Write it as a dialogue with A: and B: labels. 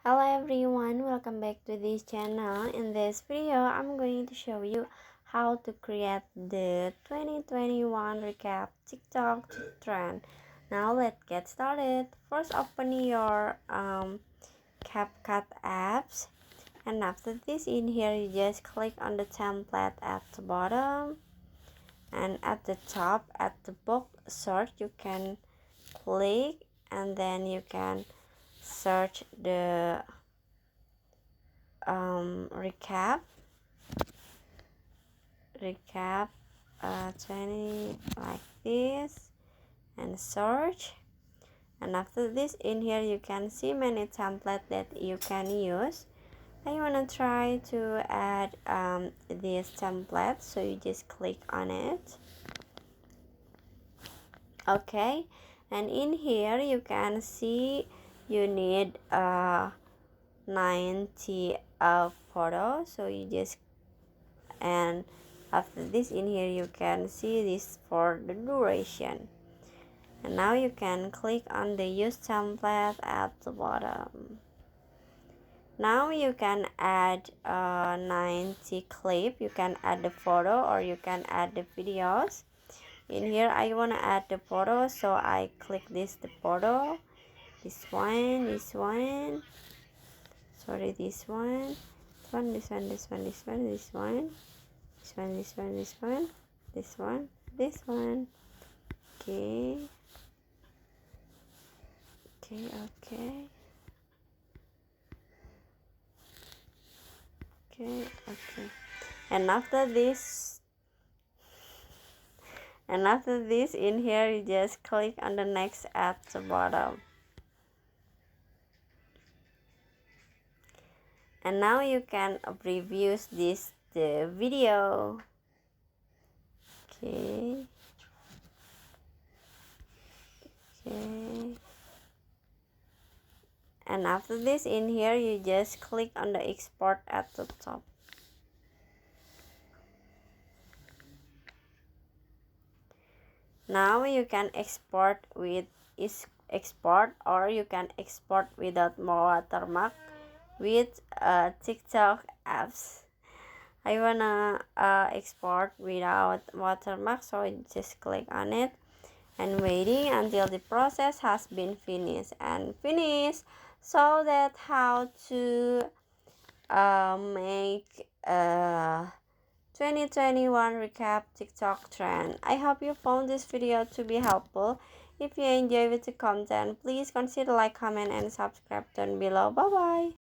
A: Hello everyone, welcome back to this channel. In this video, I'm going to show you how to create the 2021 recap TikTok trend. Now let's get started. First, open your Capcut apps, and after this, in here you just click on the template at the bottom, and at the top at the box search you can click, and then you can search the recap 20 like this, and search. And after this, in here you can see many templates that you can use. I want to try to add this template, so you just click on it. Okay, and in here you can see you need 90 photo, so you just, and after this, in here you can see this for the duration. And now you can click on the use template at the bottom. Now you can add 90 clip. You can add the photo or you can add the videos. In here I want to add the photo, so I click the photo, this one, this one, sorry, this one, this one, this one, this one, this one, this one, this one, this one, this one, this one, this one. Okay, okay. And after this, in here you just click on the next at the bottom. And now you can preview the video. Okay. And after this, in here you just click on the export at the top. Now you can export with export, or you can export without watermark with TikTok apps. I wanna export without watermark, so I just click on it and waiting until the process has been finished. So that how to make 2021 recap TikTok trend. I hope you found this video to be helpful. If you enjoyed the content, please consider like, comment, and subscribe down below. Bye bye.